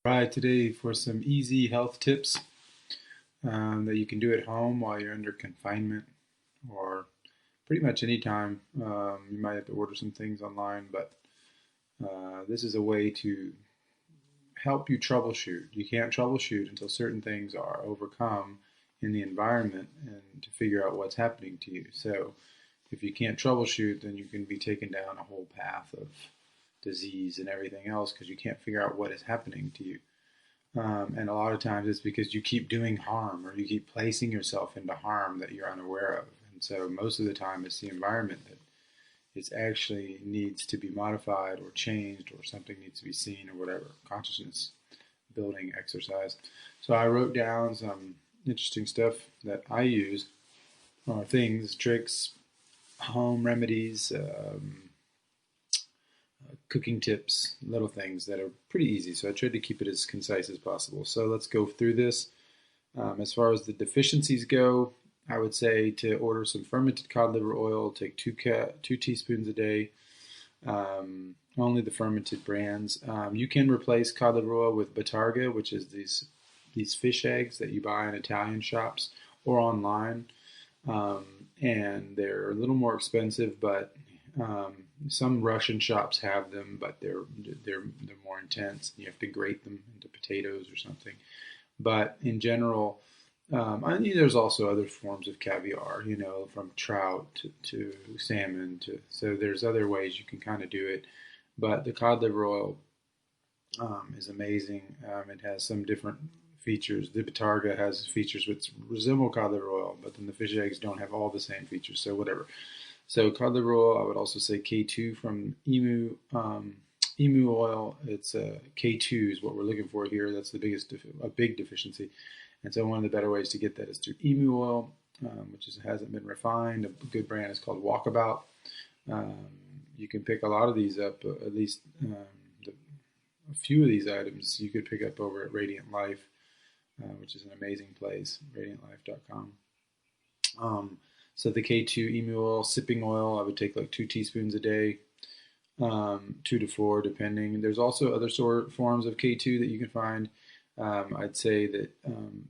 Right, today for some easy health tips that you can do at home while you're under confinement or pretty much anytime. You might have to order some things online, but this is a way to help you troubleshoot. You can't troubleshoot until certain things are overcome in the environment and to figure out what's happening to you. So if you can't troubleshoot, then you can be taken down a whole path of disease and everything else because you can't figure out what is happening to you. And a lot of times it's because you keep doing harm or you keep placing yourself into harm that you're unaware of. And so most of the time it's the environment that is actually needs to be modified or changed or something needs to be seen or whatever. Consciousness building exercise. So I wrote down some interesting stuff that I use, or things, tricks, home remedies, cooking tips, little things that are pretty easy. So I tried to keep it as concise as possible. So let's go through this. As far as the deficiencies go, I would say to order some fermented cod liver oil. Take two teaspoons a day. Only the fermented brands. You can replace cod liver oil with Bottarga, which is these fish eggs that you buy in Italian shops or online, and they're a little more expensive, but some Russian shops have them, but they're more intense. You have to grate them into potatoes or something. But in general, I mean, there's also other forms of caviar, from trout to salmon. So there's other ways you can kind of do it. But the cod liver oil is amazing. It has some different features. The Bottarga has features which resemble cod liver oil, but then the fish eggs don't have all the same features. So whatever. So cod liver oil, I would also say K2 from emu oil. It's K2 is what we're looking for here. That's the a big deficiency. And so one of the better ways to get that is through emu oil, which hasn't been refined. A good brand is called Walkabout. You can pick a lot of these up, at least a few of these items you could pick up over at Radiant Life, which is an amazing place, radiantlife.com. So the K2 emu oil, sipping oil, I would take like 2 teaspoons a day, 2 to 4 depending. There's also other forms of K2 that you can find. I'd say that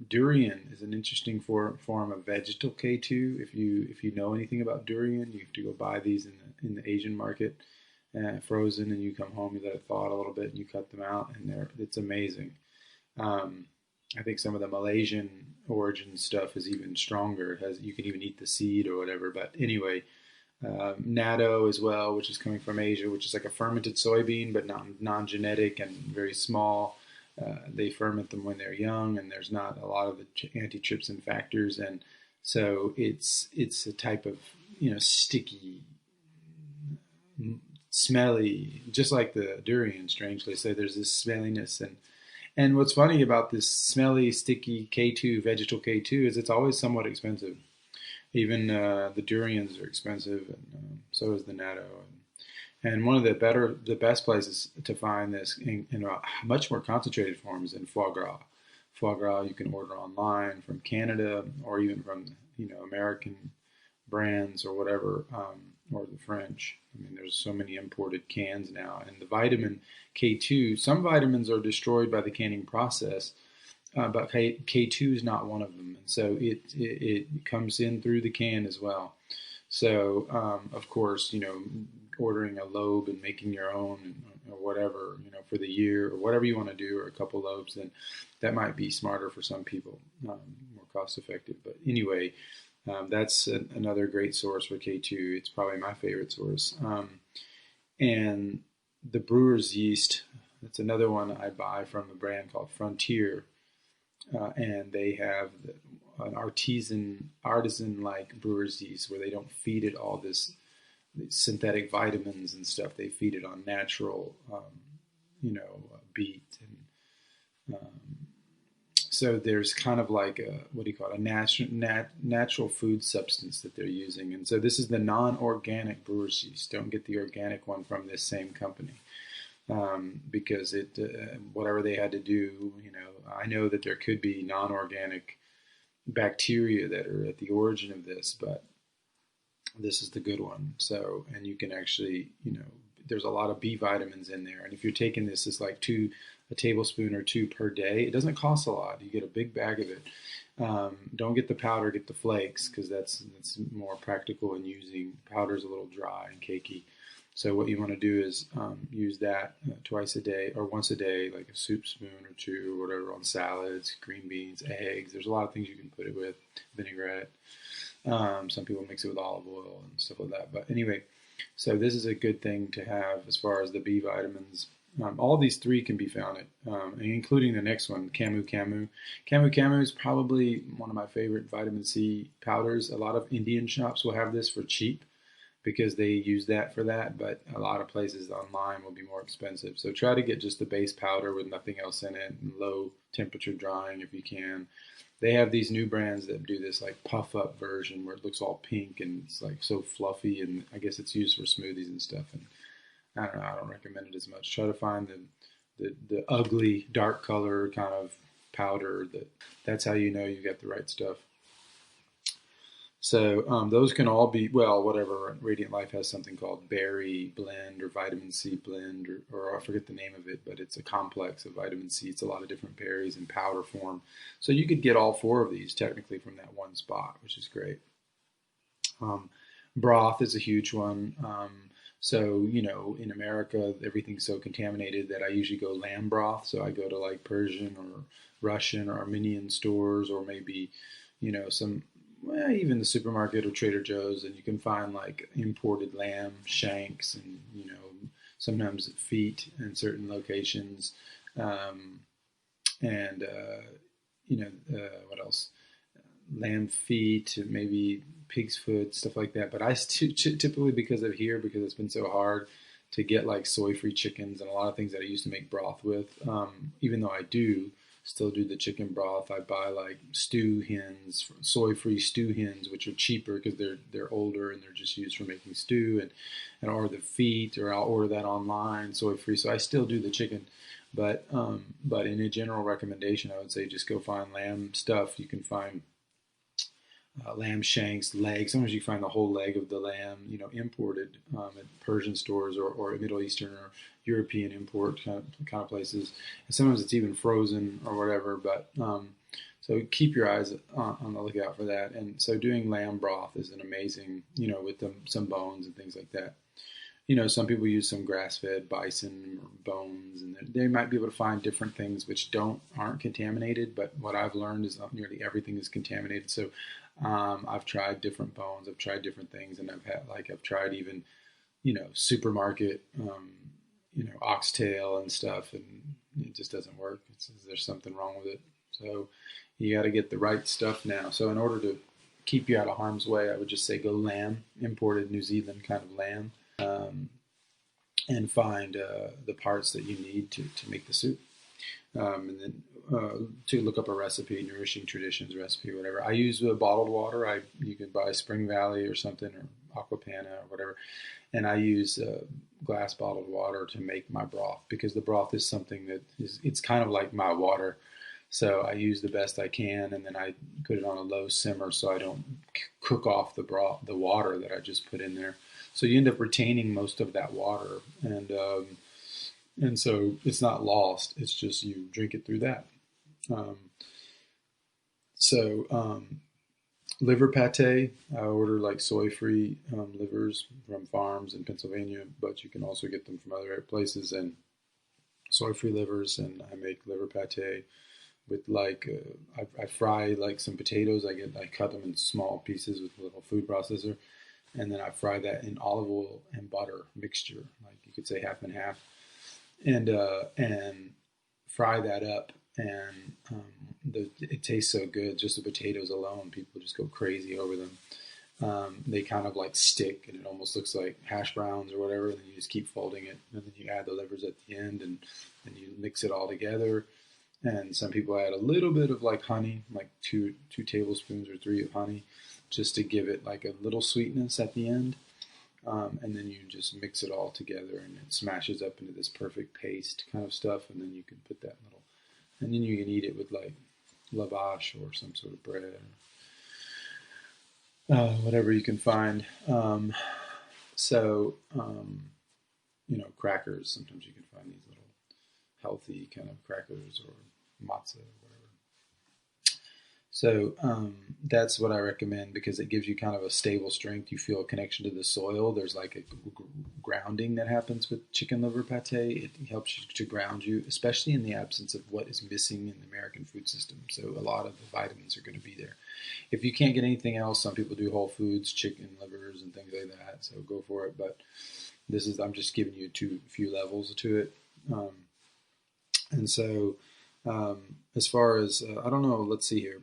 durian is an interesting form of vegetal K2. If you know anything about durian, you have to go buy these in the Asian market, frozen, and you come home, you let it thaw a little bit, and you cut them out, and it's amazing. I think some of the Malaysian origin stuff is even stronger. You can even eat the seed or whatever. But anyway, natto as well, which is coming from Asia, which is like a fermented soybean, but non-genetic and very small. They ferment them when they're young, and there's not a lot of the antitrypsin factors, and so it's a type of sticky, smelly, just like the durian. Strangely, so there's this smelliness, and what's funny about this smelly, sticky K2, vegetal K2, is it's always somewhat expensive. Even the durians are expensive, and so is the natto. And one of the best places to find this in a much more concentrated form is in foie gras. Foie gras you can order online from Canada or even from American brands or whatever, or the French. I mean, there's so many imported cans now. And the vitamin K2, some vitamins are destroyed by the canning process, but K2 is not one of them. And so it comes in through the can as well. So, of course, ordering a lobe and making your own or whatever, for the year or whatever you want to do, or a couple lobes, then that might be smarter for some people, more cost effective. But anyway, that's another great source for K2. It's probably my favorite source. And the brewer's yeast, that's another one I buy from a brand called Frontier. And they have an artisan-like brewer's yeast where they don't feed it all these synthetic vitamins and stuff. They feed it on natural, beet. And so there's kind of like a natural food substance that they're using. And so this is the non-organic brewer's yeast. Don't get the organic one from this same company. Because whatever they had to do, I know that there could be non-organic bacteria that are at the origin of this, but this is the good one. So, and you can actually, there's a lot of B vitamins in there. And if you're taking this as like a tablespoon or two per day. It doesn't cost a lot. You get a big bag of it. Don't get the powder, get the flakes, because that's more practical, and using powder is a little dry and cakey. So what you want to do is use that twice a day or once a day, like a soup spoon or two or whatever, on salads, green beans, eggs. There's a lot of things you can put it with, vinaigrette. Some people mix it with olive oil and stuff like that. But anyway, so this is a good thing to have as far as the B vitamins. All these three can be found, including the next one, Camu Camu. Camu Camu is probably one of my favorite vitamin C powders. A lot of Indian shops will have this for cheap because they use that for that, but a lot of places online will be more expensive. So try to get just the base powder with nothing else in it, and low temperature drying if you can. They have these new brands that do this like puff up version where it looks all pink and it's like so fluffy, and I guess it's used for smoothies and stuff. And I don't know, I don't recommend it as much. Try to find the ugly dark color kind of powder that's how you know you got the right stuff. So those can all be, well, whatever. Radiant Life has something called Berry Blend or Vitamin C Blend, or I forget the name of it, but it's a complex of vitamin C. It's a lot of different berries in powder form. So you could get all four of these technically from that one spot, which is great. Broth is a huge one. So, in America, everything's so contaminated that I usually go lamb broth. So I go to like Persian or Russian or Armenian stores, or maybe, some, well, even the supermarket or Trader Joe's, and you can find like imported lamb shanks and, sometimes feet in certain locations. And, what else? Lamb feet, maybe pig's foot, stuff like that. But I typically, because it's been so hard to get like soy-free chickens and a lot of things that I used to make broth with, even though I do still do the chicken broth, I buy like stew hens, soy-free stew hens, which are cheaper because they're older and they're just used for making stew, and or the feet, or I'll order that online, soy-free. So I still do the chicken, but in a general recommendation, I would say just go find lamb stuff. You can find lamb shanks, legs. Sometimes you find the whole leg of the lamb, imported at Persian stores, or Middle Eastern or European import kind of places. And sometimes it's even frozen or whatever. But so keep your eyes on the lookout for that. And so doing lamb broth is an amazing, with some bones and things like that. Some people use some grass-fed bison or bones, and they might be able to find different things which aren't contaminated. But what I've learned is not nearly everything is contaminated. So I've tried different bones, I've tried different things, and I've tried even, supermarket, oxtail and stuff, and it just doesn't work. There's something wrong with it. So you got to get the right stuff now. So in order to keep you out of harm's way, I would just say go lamb, imported New Zealand kind of lamb, and find the parts that you need to make the soup. And then to look up a recipe, Nourishing Traditions recipe, whatever. I use bottled water. You can buy Spring Valley or something, or Aquapana or whatever, and I use glass bottled water to make my broth, because the broth is something that it's kind of like my water. So I use the best I can, and then I put it on a low simmer so I don't cook off the water that I just put in there. So you end up retaining most of that water, and so it's not lost. It's just you drink it through that. Liver pate, I order like soy-free livers from farms in Pennsylvania, but you can also get them from other places, and soy-free livers, and I make liver pate with I fry like some potatoes. I cut them in small pieces with a little food processor, and then I fry that in olive oil and butter mixture, like you could say half and half, and fry that up, and it tastes so good. Just the potatoes alone, people just go crazy over them. They kind of like stick, and it almost looks like hash browns or whatever. And then you just keep folding it, and then you add the livers at the end, and you mix it all together. And some people add a little bit of like honey, like two tablespoons or three of honey, just to give it like a little sweetness at the end. And then you just mix it all together, and it smashes up into this perfect paste kind of stuff. And then you can put that little, and then you can eat it with like lavash or some sort of bread, whatever you can find. Crackers. Sometimes you can find these little healthy kind of crackers or matzah or whatever. So that's what I recommend because it gives you kind of a stable strength. You feel a connection to the soil. There's like a grounding that happens with chicken liver pate. It helps you to ground you, especially in the absence of what is missing in the American food system. So a lot of the vitamins are going to be there. If you can't get anything else, some people do whole foods, chicken livers and things like that. So go for it. But I'm just giving you few levels to it. And so as far as, I don't know, let's see here.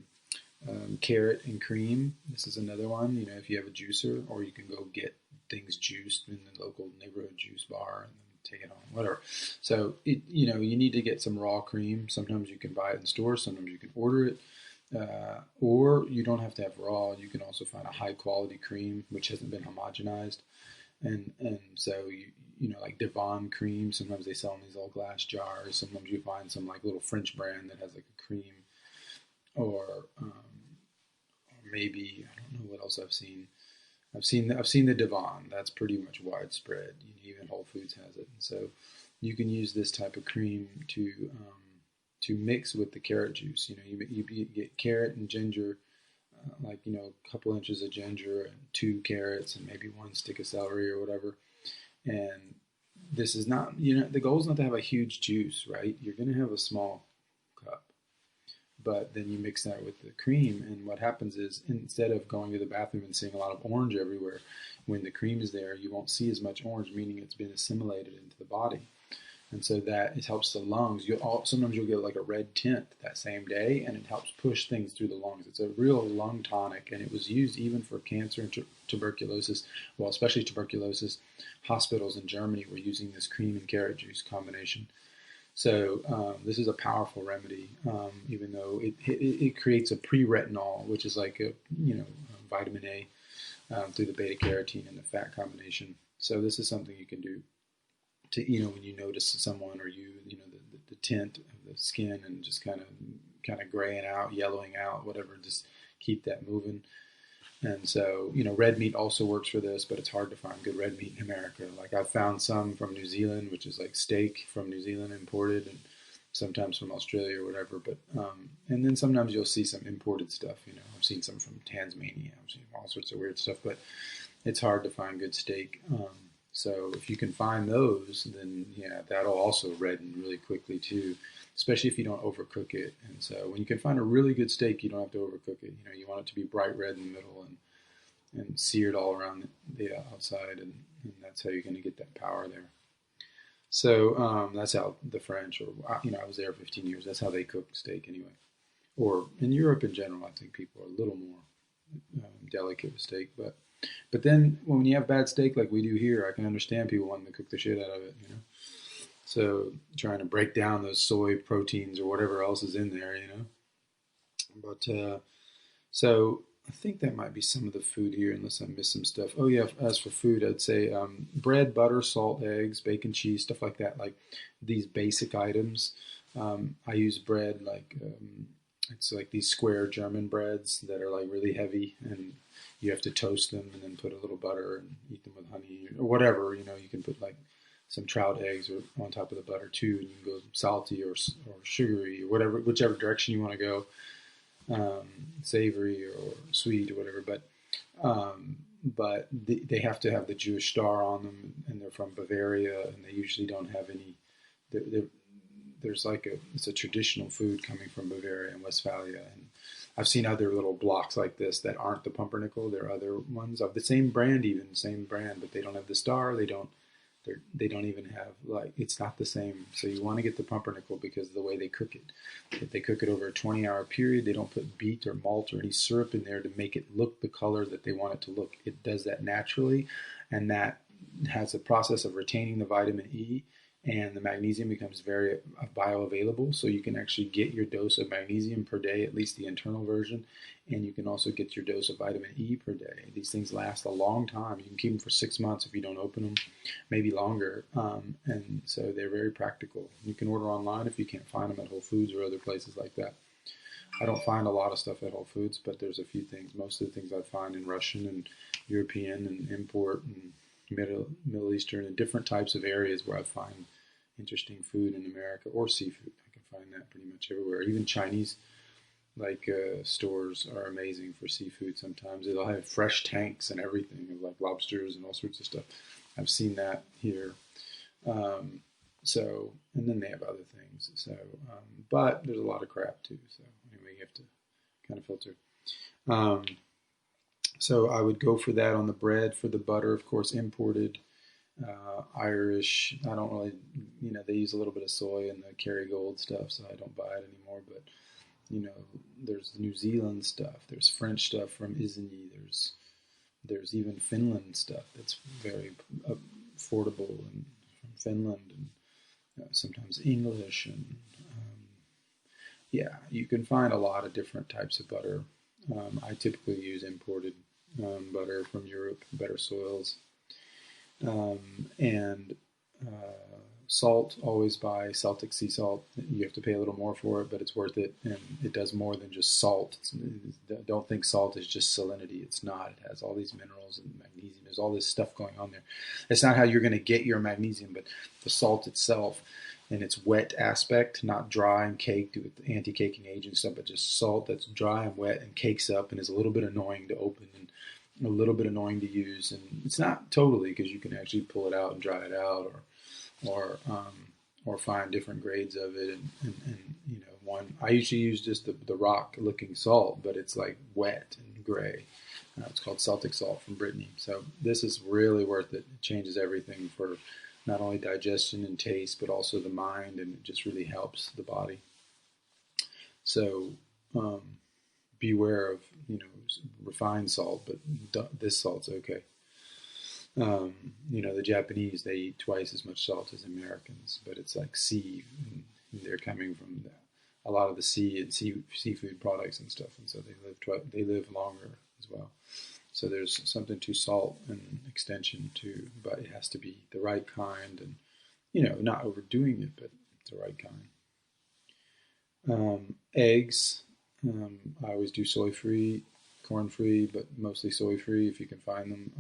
Carrot and cream. This is another one. You know, if you have a juicer, or you can go get things juiced in the local neighborhood juice bar and then take it home, whatever. So you need to get some raw cream. Sometimes you can buy it in stores. Sometimes you can order it, or you don't have to have raw. You can also find a high quality cream which hasn't been homogenized, and so like Devon cream. Sometimes they sell in these little glass jars. Sometimes you find some like little French brand that has like a cream. Or maybe I don't know what else I've seen. I've seen the Devon. That's pretty much widespread. Even Whole Foods has it, and so you can use this type of cream to mix with the carrot juice. You get carrot and ginger, like a couple inches of ginger and 2 carrots and maybe 1 stick of celery or whatever. And this is not the goal is not to have a huge juice, right? You're going to have a small cup. But then you mix that with the cream, and what happens is instead of going to the bathroom and seeing a lot of orange everywhere, when the cream is there, you won't see as much orange, meaning it's been assimilated into the body. And so that it helps the lungs. Sometimes you'll get like a red tint that same day, and it helps push things through the lungs. It's a real lung tonic, and it was used even for cancer and tuberculosis. Well, especially tuberculosis. Hospitals in Germany were using this cream and carrot juice combination. So this is a powerful remedy, even though it creates a pre-retinol, which is like a vitamin A through the beta carotene and the fat combination. So this is something you can do to when you notice someone or the tint of the skin and just kind of graying out, yellowing out, whatever. Just keep that moving. And so, red meat also works for this, but it's hard to find good red meat in America. Like I've found some from New Zealand, which is like steak from New Zealand imported, and sometimes from Australia or whatever. But and then sometimes you'll see some imported stuff. I've seen some from Tasmania. I've seen all sorts of weird stuff, but it's hard to find good steak. So if you can find those, then that'll also redden really quickly too, especially if you don't overcook it. And so when you can find a really good steak, you don't have to overcook it. You want it to be bright red in the middle and seared all around the outside, and that's how you're going to get that power there. So that's how the French, or I was there 15 years. That's how they cook steak anyway. Or in Europe in general, I think people are a little more delicate with steak, but then when you have bad steak like we do here, I can understand people wanting to cook the shit out of it, So trying to break down those soy proteins or whatever else is in there, But so I think that might be some of the food here, unless I missed some stuff. Oh yeah, as for food, I'd say bread, butter, salt, eggs, bacon, cheese, stuff like that. Like these basic items. I use bread like it's like these square German breads that are like really heavy, and you have to toast them and then put a little butter and eat them with honey or whatever. You can put like some trout eggs or on top of the butter too, and you can go salty or sugary or whatever, whichever direction you want to go, savory or sweet or whatever. But they have to have the Jewish star on them, and they're from Bavaria, and they usually don't have any. There's like it's a traditional food coming from Bavaria and Westphalia, and I've seen other little blocks like this that aren't the pumpernickel. There are other ones of the same brand, but they don't have the star. They don't even have, like, it's not the same. So you want to get the pumpernickel because of the way they cook it. If they cook it over a 20-hour period, they don't put beet or malt or any syrup in there to make it look the color that they want it to look. It does that naturally, and that has a process of retaining the vitamin E, and the magnesium becomes very bioavailable. So you can actually get your dose of magnesium per day, at least the internal version, and you can also get your dose of vitamin E per day. These things last a long time. You can keep them for 6 months if you don't open them, maybe longer. And so they're very practical. You can order online if you can't find them at Whole Foods or other places like that. I don't find a lot of stuff at Whole Foods, but there's a few things. Most of the things I find in Russian and European and import and Middle Eastern and different types of areas where I find interesting food in America, or seafood. I can find that pretty much everywhere. Even Chinese stores are amazing for seafood. Sometimes they'll have fresh tanks and everything of like lobsters and all sorts of stuff. I've seen that here. And then they have other things. But there's a lot of crap too. So anyway, you have to kind of filter. Um, so I would go for that on the bread. For the butter, of course, imported. Irish. I don't really, they use a little bit of soy in the Kerrygold stuff, so I don't buy it anymore. But there's New Zealand stuff. There's French stuff from Isigny. There's even Finland stuff that's very affordable, and from Finland, and sometimes English, and yeah, you can find a lot of different types of butter. I typically use imported butter from Europe, better soils. And salt, always buy Celtic sea salt. You have to pay a little more for it, but it's worth it, and it does more than just salt. Don't think salt is just salinity. It's not. It has all these minerals and magnesium. There's all this stuff going on there. It's not how you're going to get your magnesium, but the salt itself and its wet aspect, not dry and caked with anti-caking agent and stuff, but just salt that's dry and wet and cakes up and is a little bit annoying to open and a little bit annoying to use. And it's not totally, because you can actually pull it out and dry it out, or find different grades of it. And one, I usually use just the rock looking salt, but it's like wet and gray. It's called Celtic salt from Brittany. So this is really worth it. It changes everything for not only digestion and taste, but also the mind, and it just really helps the body. So beware of refined salt, but this salt's okay. The Japanese, they eat twice as much salt as Americans, but it's like sea, and they're coming from a lot of the sea and seafood products and stuff, and so they live longer as well. So there's something to salt and extension too, but it has to be the right kind, and not overdoing it, but the right kind. Eggs, I always do soy-free, corn-free, but mostly soy-free if you can find them.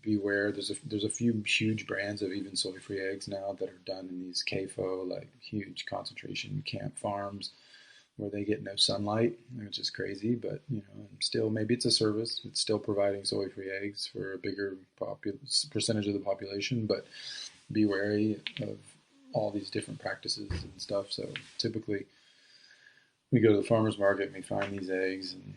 Beware. There's a few huge brands of even soy-free eggs now that are done in these CAFO, like huge concentration camp farms, where they get no sunlight, which is crazy. But still, maybe it's a service. It's still providing soy-free eggs for a bigger percentage of the population. But be wary of all these different practices and stuff. So typically, we go to the farmer's market and we find these eggs, and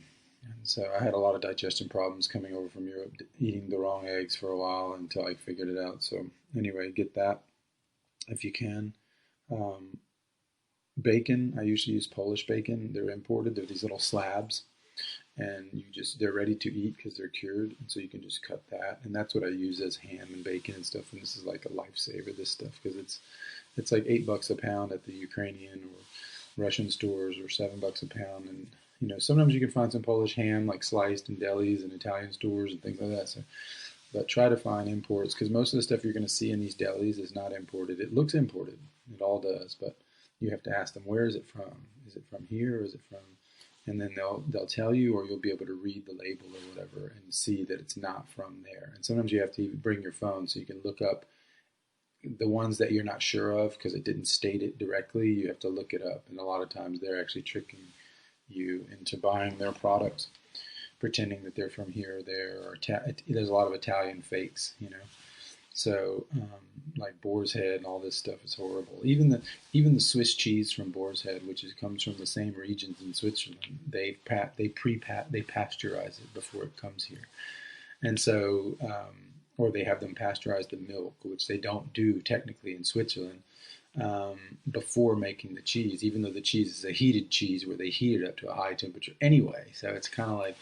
so I had a lot of digestion problems coming over from Europe, eating the wrong eggs for a while until I figured it out. So anyway, get that if you can. Bacon, I usually use Polish bacon. They're imported. They're these little slabs, and they're ready to eat because they're cured, and so you can just cut that. And that's what I use as ham and bacon and stuff. And this is like a lifesaver, this stuff, because it's like $8 a pound at the Ukrainian or Russian stores, or $7 a pound. And sometimes you can find some Polish ham like sliced in delis and Italian stores and things like that. So, but try to find imports, because most of the stuff you're going to see in these delis is not imported. It looks imported, it all does, but you have to ask them, where is it from? Is it from here, or is it from? And then they'll tell you, or you'll be able to read the label or whatever and see that it's not from there. And sometimes you have to even bring your phone so you can look up the ones that you're not sure of because it didn't state it directly. You have to look it up, and a lot of times they're actually tricking you into buying their products, pretending that they're from here or there. Or there's a lot of Italian fakes, So like Boar's Head and all this stuff is horrible. Even the Swiss cheese from Boar's Head, which comes from the same regions in Switzerland, they pasteurize it before it comes here, and so or they have them pasteurize the milk, which they don't do technically in Switzerland. Before making the cheese, even though the cheese is a heated cheese where they heat it up to a high temperature anyway. So it's kind of like,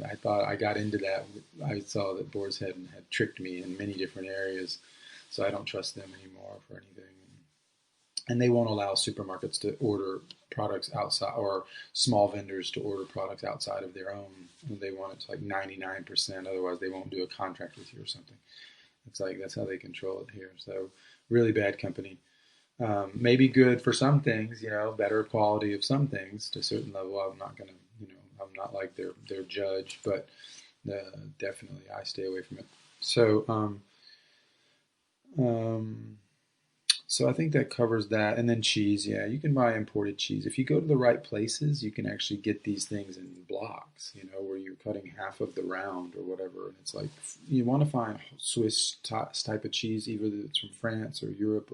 I thought I got into that. I saw that Boar's Head had tricked me in many different areas, so I don't trust them anymore for anything. And they won't allow supermarkets to order products outside, or small vendors to order products outside of their own. They want it to like 99%, otherwise they won't do a contract with you or something. It's like, that's how they control it here. So really bad company. Maybe good for some things, better quality of some things to a certain level. I'm not going to, I'm not like their judge, but definitely I stay away from it. So, So I think that covers that. And then cheese, yeah, you can buy imported cheese. If you go to the right places, you can actually get these things in blocks, where you're cutting half of the round or whatever. And it's like you want to find Swiss type of cheese, either it's from France or Europe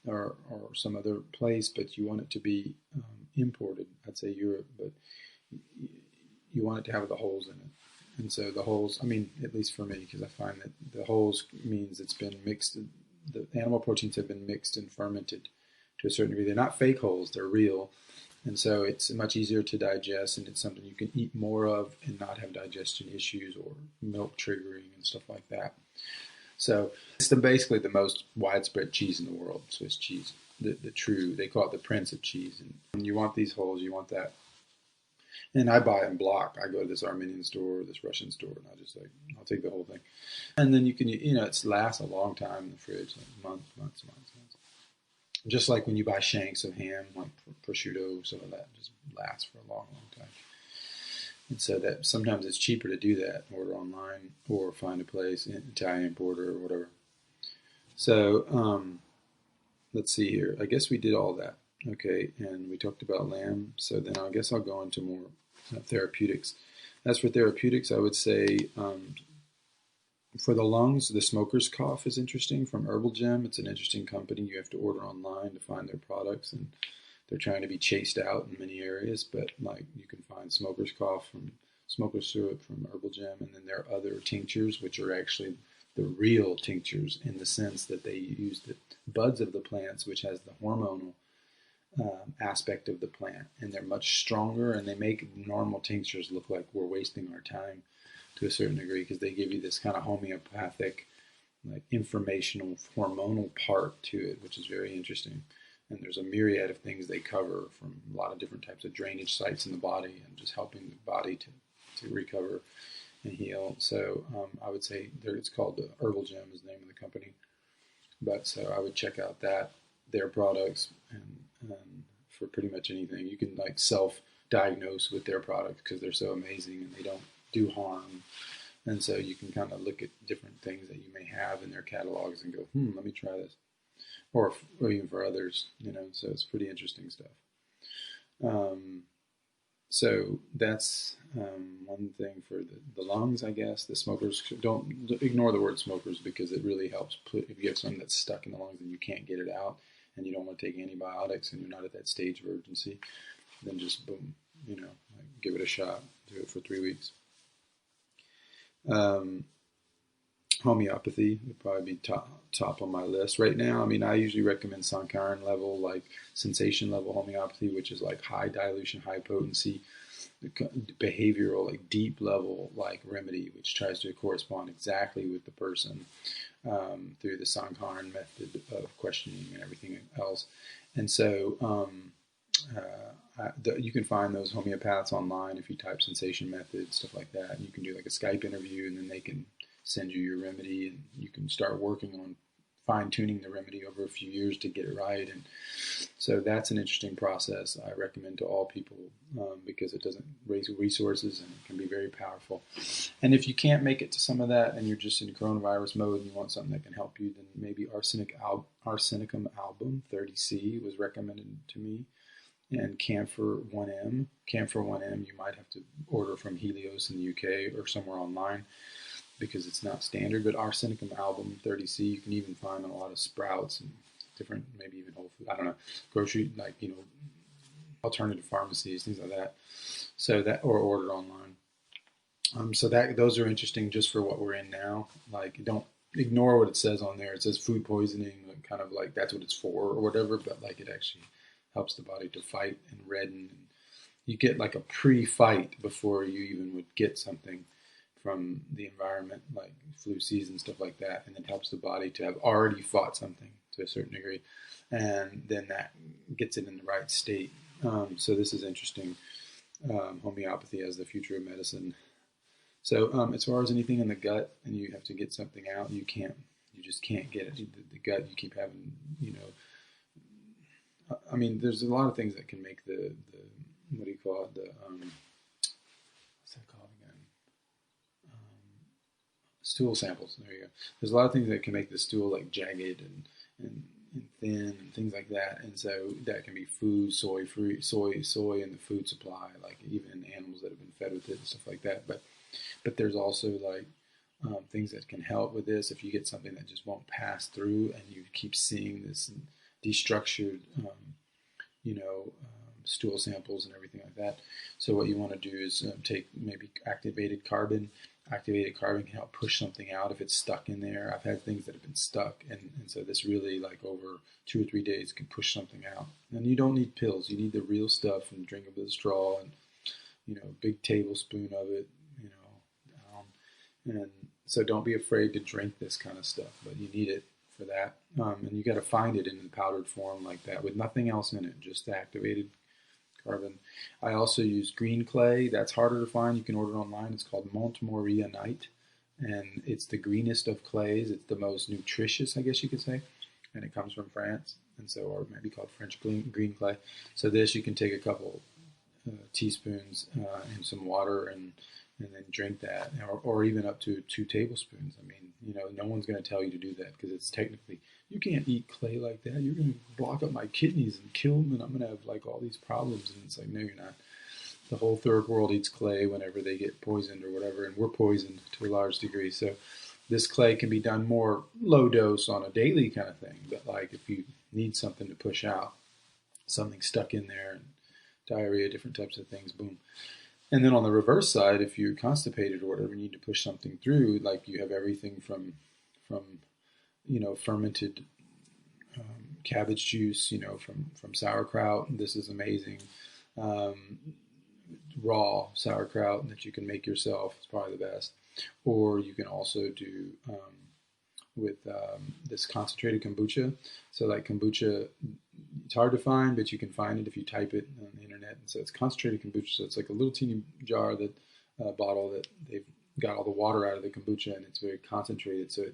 or some other place, but you want it to be imported. I'd say Europe, but you want it to have the holes in it. And so the holes, I mean, at least for me, because I find that the holes means it's been mixed, the animal proteins have been mixed and fermented to a certain degree. They're not fake holes, they're real. And so it's much easier to digest, and it's something you can eat more of and not have digestion issues or milk triggering and stuff like that. So it's basically the most widespread cheese in the world, Swiss cheese. The true, they call it the Prince of Cheese. And when you want these holes, you want that. And I buy in block. I go to this Armenian store, this Russian store, and I'll take the whole thing. And then you can, it lasts a long time in the fridge, like months. Just like when you buy shanks of ham, like prosciutto, some of that just lasts for a long time. And so that sometimes it's cheaper to do that, order online or find a place, an Italian importer or whatever. So let's see here. I guess we did all that. Okay, and we talked about lamb. So then I guess I'll go into more therapeutics. As for therapeutics, I would say for the lungs, the smoker's cough is interesting from Herbal Gem. It's an interesting company. You have to order online to find their products, and they're trying to be chased out in many areas. But like you can find smoker's cough from smoker's syrup from Herbal Gem, and then there are other tinctures which are actually the real tinctures in the sense that they use the buds of the plants, which has the hormonal aspect of the plant, and they're much stronger, and they make normal tinctures look like we're wasting our time to a certain degree because they give you this kind of homeopathic, like informational, hormonal part to it, which is very interesting. And there's a myriad of things they cover from a lot of different types of drainage sites in the body and just helping the body to recover and heal. So I would say it's called Herbal Gem is the name of the company. But so I would check out their products and for pretty much anything. You can like self-diagnose with their products because they're so amazing and they don't do harm. And so you can kind of look at different things that you may have in their catalogs and go, let me try this. Or even for others, so it's pretty interesting stuff. So that's one thing for the lungs, I guess. The smokers, don't ignore the word smokers because it really helps. If you have something that's stuck in the lungs and you can't get it out and you don't want to take antibiotics and you're not at that stage of urgency, then just boom, give it a shot. Do it for 3 weeks. Homeopathy would probably be top on my list right now. I mean, I usually recommend Sankaran level, like sensation level homeopathy, which is like high dilution, high potency, behavioral, like deep level, like remedy, which tries to correspond exactly with the person through the Sankaran method of questioning and everything else. And so you can find those homeopaths online if you type sensation method, stuff like that. And you can do like a Skype interview, and then they can send you your remedy, and you can start working on fine-tuning the remedy over a few years to get it right. And so that's an interesting process I recommend to all people because it doesn't raise resources and it can be very powerful. And if you can't make it to some of that and you're just in coronavirus mode and you want something that can help you, then maybe Arsenicum album 30C was recommended to me, and Camphor 1M. Camphor 1M you might have to order from Helios in the UK or somewhere online because it's not standard, but Arsenicum album 30C you can even find on a lot of Sprouts and different, maybe even Whole Foods, I don't know, grocery, like, alternative pharmacies, things like that. So that, or order online. So those are interesting just for what we're in now. Like, don't ignore what it says on there. It says food poisoning, like, kind of like that's what it's for or whatever, but like it actually helps the body to fight and redden. And you get like a pre-fight before you even would get something from the environment, like flu season, stuff like that, and it helps the body to have already fought something to a certain degree, and then that gets it in the right state. So this is interesting. Homeopathy as the future of medicine. So as far as anything in the gut, and you have to get something out, you just can't get it. The gut, you keep having, I mean, there's a lot of things that can make the what do you call it, what's that called again? Stool samples. There you go. There's a lot of things that can make the stool like jagged and and thin and things like that. And so that can be food, soy free, soy in the food supply, like even animals that have been fed with it and stuff like that. But there's also like things that can help with this. If you get something that just won't pass through and you keep seeing this destructured, stool samples and everything like that. So what you want to do is take maybe activated carbon. Activated carbon can help push something out if it's stuck in there. I've had things that have been stuck, and so this really, like over 2 or 3 days, can push something out. And you don't need pills. You need the real stuff, and drink it with a straw, and a big tablespoon of it, and so don't be afraid to drink this kind of stuff, but you need it for that. And you got to find it in powdered form like that with nothing else in it, just activated carbon. I also use green clay. That's harder to find. You can order it online. It's called Montmorillonite, and it's the greenest of clays. It's the most nutritious, I guess you could say, and it comes from France, and so, or it might be called French green clay. So this, you can take a couple teaspoons in some water and then drink that, or even up to 2 tablespoons. I mean, no one's going to tell you to do that because it's technically, you can't eat clay like that. You're going to block up my kidneys and kill them, and I'm going to have like all these problems. And it's like, no, you're not. The whole third world eats clay whenever they get poisoned or whatever, and we're poisoned to a large degree. So this clay can be done more low dose on a daily kind of thing. But like if you need something to push out, something stuck in there, and diarrhea, different types of things, boom. And then on the reverse side, if you're constipated or whatever, you need to push something through, like you have everything from fermented cabbage juice, from sauerkraut. This is amazing. Raw sauerkraut that you can make yourself is probably the best. Or you can also do with this concentrated kombucha. So like kombucha, it's hard to find, but you can find it if you type it on the internet. And so it's concentrated kombucha. So it's like a little teeny jar bottle that they've got all the water out of the kombucha, and it's very concentrated. So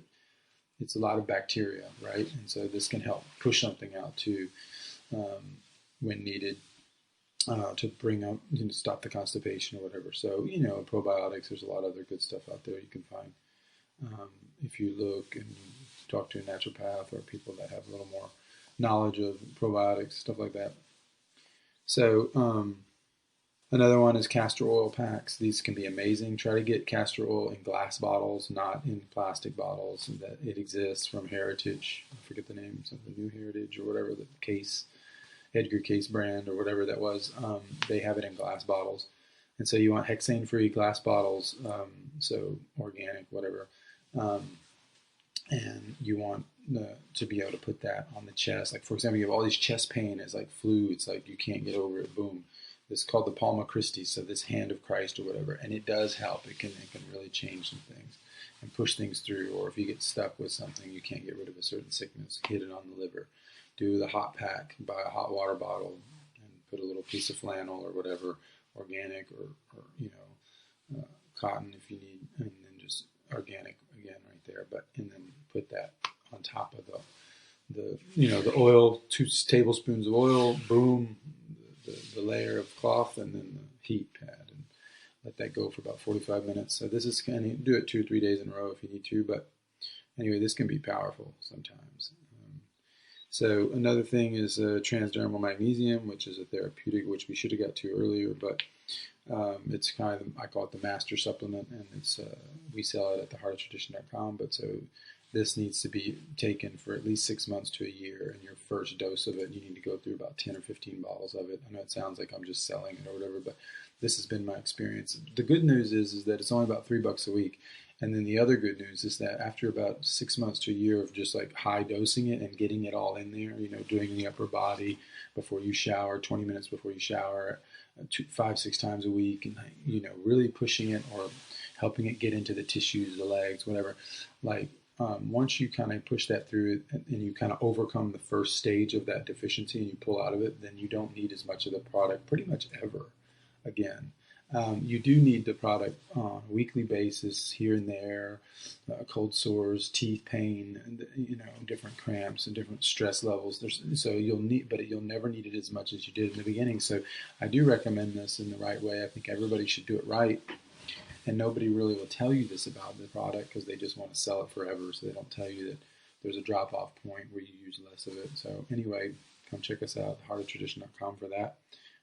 it's a lot of bacteria, right? And so this can help push something out too when needed to bring up, stop the constipation or whatever. So, probiotics, there's a lot of other good stuff out there you can find. If you look and talk to a naturopath or people that have a little more knowledge of probiotics, stuff like that. So another one is castor oil packs. These can be amazing. Try to get castor oil in glass bottles, not in plastic bottles. And that it exists from Heritage. I forget the name, something New Heritage or whatever, the Case, Edgar Case brand or whatever that was. They have it in glass bottles. And so you want hexane-free glass bottles, so organic, whatever. And you want to be able to put that on the chest. Like, for example, you have all these chest pain. It's like flu. It's like you can't get over it. Boom. This is called the Palma Christi, so this hand of Christ or whatever. And it does help. It can really change some things and push things through. Or if you get stuck with something, you can't get rid of a certain sickness, hit it on the liver. Do the hot pack. Buy a hot water bottle and put a little piece of flannel or whatever, organic or cotton if you need, and then just organic again right there. And then put that on top of the oil, 2 tablespoons of oil, boom, the layer of cloth, and then the heat pad, and let that go for about 45 minutes. So this is kind of, do it 2 or 3 days in a row if you need to, but anyway, this can be powerful sometimes. So another thing is transdermal magnesium, which is a therapeutic, which we should have got to earlier, but it's kind of, I call it the master supplement, and it's we sell it at theheartoftradition.com. But so this needs to be taken for at least 6 months to a year, and your first dose of it, you need to go through about 10 or 15 bottles of it. I know it sounds like I'm just selling it or whatever, but this has been my experience. The good news is that it's only about $3 a week. And then the other good news is that after about 6 months to a year of just like high dosing it and getting it all in there, doing the upper body before you shower, 20 minutes before you shower, 5-6 times a week, and really pushing it or helping it get into the tissues, the legs, whatever. Like once you kind of push that through and you kind of overcome the first stage of that deficiency and you pull out of it, then you don't need as much of the product pretty much ever again. You do need the product on a weekly basis here and there, cold sores, teeth pain, different cramps and different stress levels. So you'll never need it as much as you did in the beginning. So I do recommend this in the right way. I think everybody should do it right. And nobody really will tell you this about the product because they just want to sell it forever. So they don't tell you that there's a drop-off point where you use less of it. So anyway, come check us out, heartoftradition.com for that.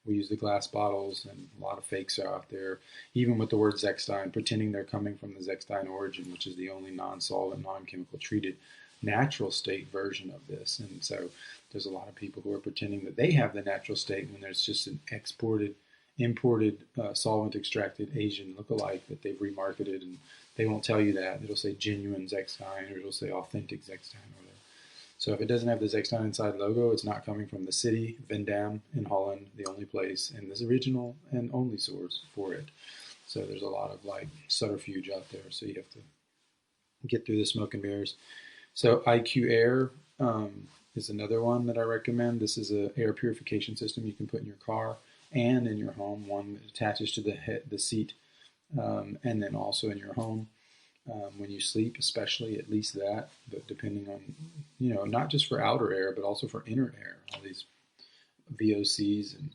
We use the glass bottles, and a lot of fakes are out there, even with the word Zechstein, pretending they're coming from the Zechstein origin, which is the only non-solvent, non-chemical treated natural state version of this. And so there's a lot of people who are pretending that they have the natural state when there's just an imported, solvent extracted Asian lookalike that they've remarketed, and they won't tell you that. It'll say genuine Zechstein, or it'll say authentic Zechstein, or whatever. So if it doesn't have the Zechstein inside logo, it's not coming from the city, Vendam in Holland, the only place, and this original and only source for it. So there's a lot of like subterfuge out there. So you have to get through the smoke and mirrors. So IQ Air is another one that I recommend. This is an air purification system you can put in your car and in your home. One that attaches to the seat, and then also in your home. When you sleep, especially, at least that, but depending on, not just for outer air, but also for inner air, all these VOCs and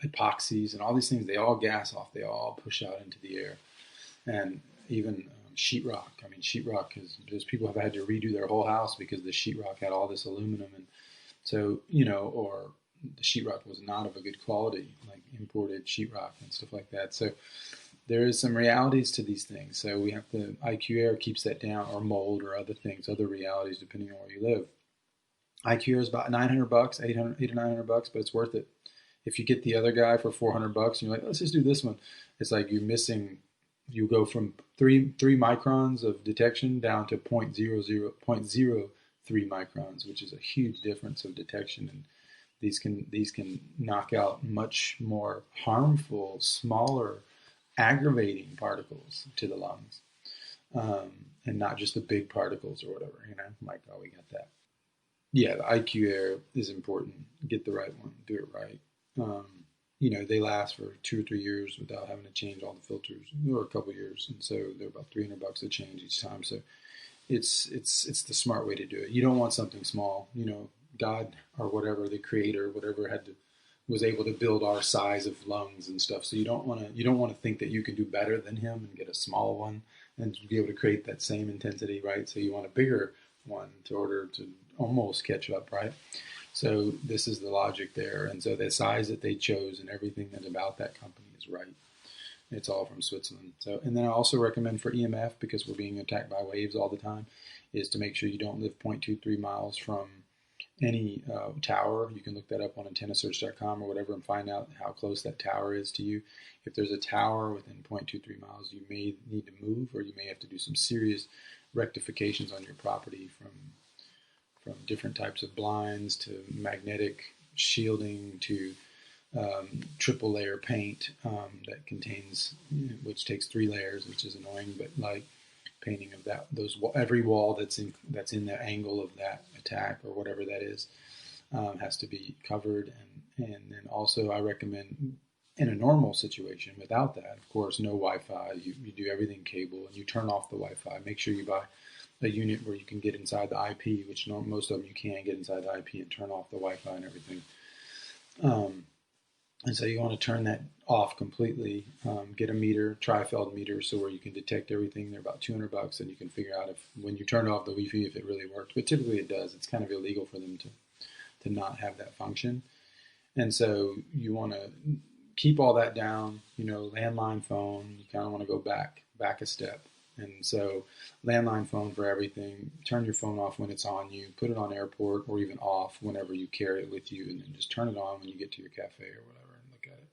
epoxies and all these things, they all gas off, they all push out into the air. And even sheetrock, sheetrock there's people have had to redo their whole house because the sheetrock had all this aluminum, and so, or the sheetrock was not of a good quality, like imported sheetrock and stuff like that. So there is some realities to these things. So we have to, IQ Air keeps that down, or mold, or other things, other realities, depending on where you live. IQ Air is about $900, $800 or $900, but it's worth it. If you get the other guy for $400 and you're like, let's just do this one, it's like you go from three microns of detection down to 0.03 microns, which is a huge difference of detection. And these can knock out much more harmful, smaller, aggravating particles to the lungs, and not just the big particles or whatever. Like, oh, we got that. Yeah, the IQ Air is important. Get the right one. Do it right. They last for 2 or 3 years without having to change all the filters, or a couple years, and so they're about $300 to change each time. So it's the smart way to do it. You don't want something small. God or whatever, the creator, whatever was able to build our size of lungs and stuff. So you don't want to think that you can do better than him and get a small one and be able to create that same intensity, right? So you want a bigger one in order to almost catch up, right? So this is the logic there. And so the size that they chose and everything that's about that company is right. It's all from Switzerland. So, and then I also recommend for EMF, because we're being attacked by waves all the time, is to make sure you don't live 0.23 miles from any tower. You can look that up on antennasearch.com or whatever and find out how close that tower is to you. If there's a tower within 0.23 miles, you may need to move, or you may have to do some serious rectifications on your property, from different types of blinds to magnetic shielding to triple layer paint that contains, which takes 3 layers, which is annoying, but like painting of every wall that's in the angle of that attack or whatever that is has to be covered. And then also I recommend, in a normal situation without that, of course, no Wi-Fi. You do everything cable, and you turn off the Wi-Fi. Make sure you buy a unit where you can get inside the IP, which most of them you can get inside the IP and turn off the Wi-Fi and everything. And so you want to turn that off completely. Get a meter, Trifeld meter, so where you can detect everything. They're about $200, and you can figure out if, when you turn off the Wi-Fi, if it really worked. But typically it does. It's kind of illegal for them to not have that function. And so you want to keep all that down. Landline phone, you kind of want to go back a step. And so landline phone for everything. Turn your phone off when it's on you. Put it on airport, or even off whenever you carry it with you, and then just turn it on when you get to your cafe or whatever and look at it.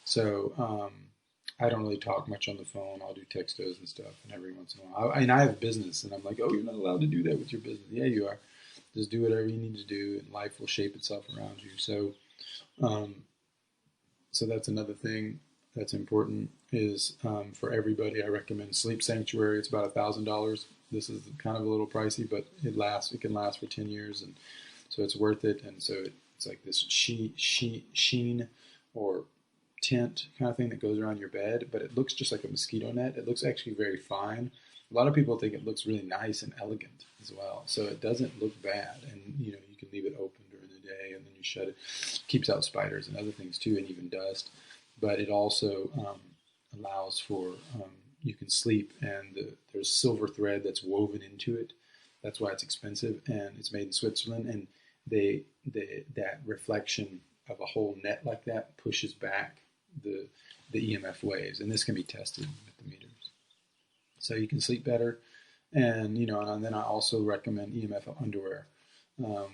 So I don't really talk much on the phone. I'll do textos and stuff, and every once in a while. I have a business, and I'm like, oh, you're not allowed to do that with your business. Yeah, you are. Just do whatever you need to do, and life will shape itself around you. So, so that's another thing that's important is for everybody. I recommend Sleep Sanctuary. It's about $1,000. This is kind of a little pricey, but it can last for 10 years, and so it's worth it. And so it's like this sheen or tent kind of thing that goes around your bed, but it looks just like a mosquito net. It looks actually very fine. A lot of people think it looks really nice and elegant as well. So it doesn't look bad, and you can leave it open during the day, and then you shut it. Keeps out spiders and other things too, and even dust. But it also allows for you can sleep, and there's silver thread that's woven into it That's why it's expensive, and it's made in Switzerland. And that reflection of a whole net like that pushes back the EMF waves, and this can be tested with the meters. So you can sleep better, and and then I also recommend EMF underwear,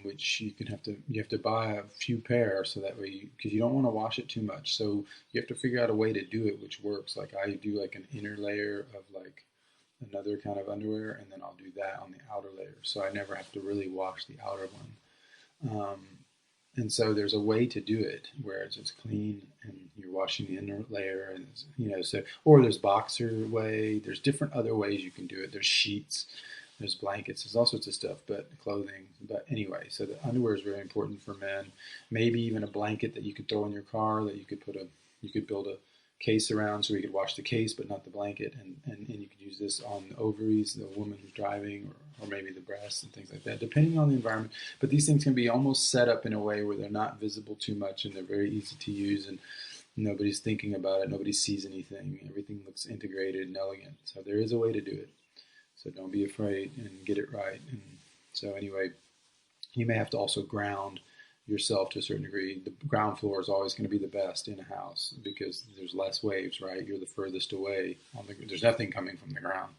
which you have to buy a few pairs so that way because you don't want to wash it too much. So you have to figure out a way to do it which works. Like I do like an inner layer of like another kind of underwear, and then I'll do that on the outer layer, so I never have to really wash the outer one. And so there's a way to do it where it's just clean and you're washing the inner layer, and so or there's boxer way. There's different other ways you can do it. There's sheets, there's blankets, there's all sorts of stuff, but clothing. But anyway, so the underwear is very important for men. Maybe even a blanket that you could throw in your car that you could build a case around so you could wash the case but not the blanket, and you could use this on the ovaries, the woman who's driving, or maybe the breasts and things like that, depending on the environment. But these things can be almost set up in a way where they're not visible too much, and they're very easy to use, and nobody's thinking about it, nobody sees anything, everything looks integrated and elegant. So there is a way to do it, so don't be afraid and get it right. And so anyway, you may have to also ground yourself to a certain degree. The ground floor is always going to be the best in a house because there's less waves, right? You're the furthest away. There's nothing coming from the ground.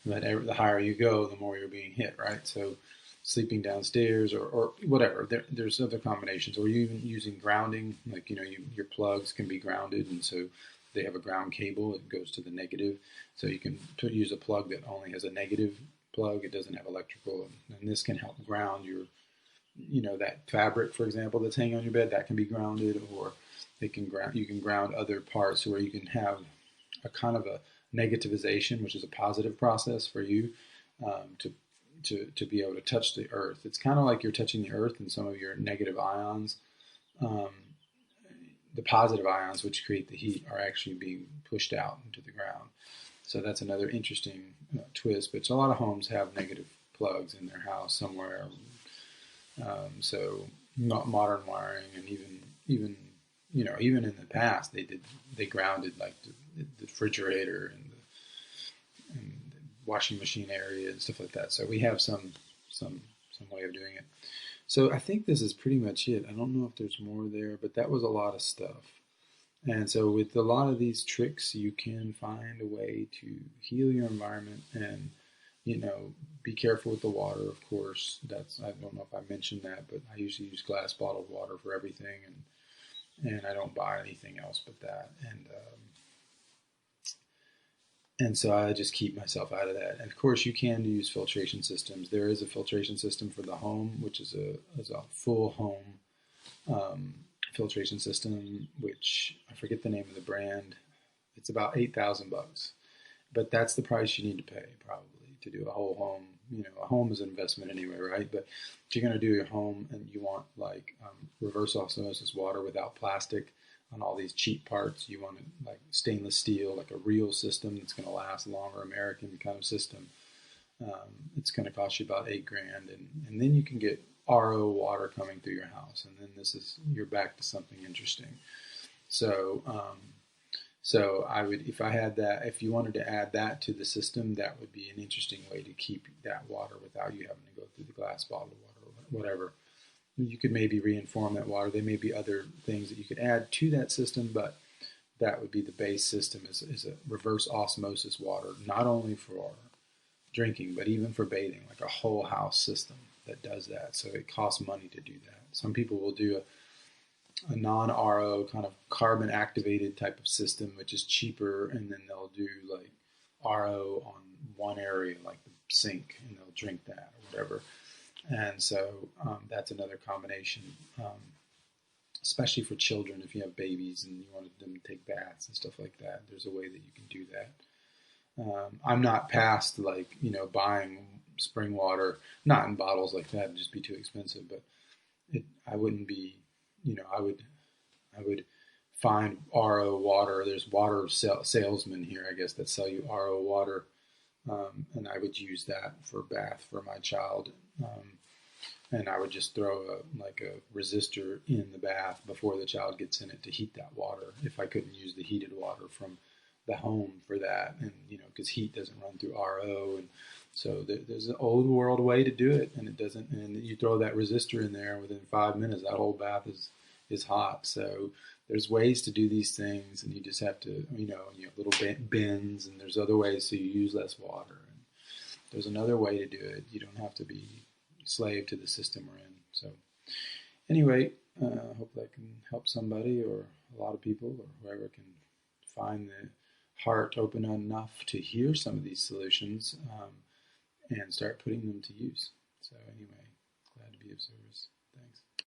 But the higher you go, the more you're being hit, right? So sleeping downstairs or whatever. There's other combinations. Or you even using grounding, like your plugs can be grounded, and so they have a ground cable. It goes to the negative. So you can use a plug that only has a negative plug. It doesn't have electrical, and this can help ground your that fabric, for example, that's hanging on your bed, that can be grounded, or you can ground other parts where you can have a kind of a negativization, which is a positive process for you to be able to touch the earth. It's kind of like you're touching the earth, and some of your negative ions, the positive ions, which create the heat, are actually being pushed out into the ground. So that's another interesting twist. But a lot of homes have negative plugs in their house somewhere. So not modern wiring, and even in the past they grounded like the refrigerator and the washing machine area and stuff like that. So we have some way of doing it. So I think this is pretty much it. I don't know if there's more there, but that was a lot of stuff. And so with a lot of these tricks, you can find a way to heal your environment and be careful with the water, of course. I don't know if I mentioned that, but I usually use glass bottled water for everything, and I don't buy anything else but that. And so I just keep myself out of that. And of course, you can use filtration systems. There is a filtration system for the home, which is a full home filtration system, which I forget the name of the brand. It's about $8,000, but that's the price you need to pay probably to do a whole home. A home is an investment anyway, right? But if you're going to do your home and you want like reverse osmosis water without plastic on all these cheap parts, you want it like stainless steel, like a real system that's going to last longer, American kind of system. It's going to cost you about $8,000, and then you can get RO water coming through your house, and then you're back to something interesting. So I would, if you wanted to add that to the system, that would be an interesting way to keep that water without you having to go through the glass bottled water or whatever. You could maybe reinform that water. There may be other things that you could add to that system, but that would be the base system is a reverse osmosis water, not only for drinking, but even for bathing, like a whole house system that does that. So it costs money to do that. Some people will do a non-RO kind of carbon activated type of system, which is cheaper, and then they'll do like RO on one area, like the sink, and they'll drink that or whatever. And so that's another combination, especially for children. If you have babies and you wanted them to take baths and stuff like that, there's a way that you can do that. I'm not past buying spring water, not in bottles like that, it'd just be too expensive. But I wouldn't be, I would find RO water. There's water salesmen here, I guess, that sell you RO water, and I would use that for bath for my child. And I would just throw a resistor in the bath before the child gets in it to heat that water if I couldn't use the heated water from the home for that, and because heat doesn't run through RO, and so there's an old world way to do it, and it doesn't. And you throw that resistor in there, within 5 minutes, that whole bath is hot. So there's ways to do these things, and you just have to, you have little bins, and there's other ways so you use less water. And there's another way to do it. You don't have to be slave to the system we're in. So anyway, hope that can help somebody, or a lot of people, or whoever can find the heart open enough to hear some of these solutions, and start putting them to use. So anyway, glad to be of service. Thanks.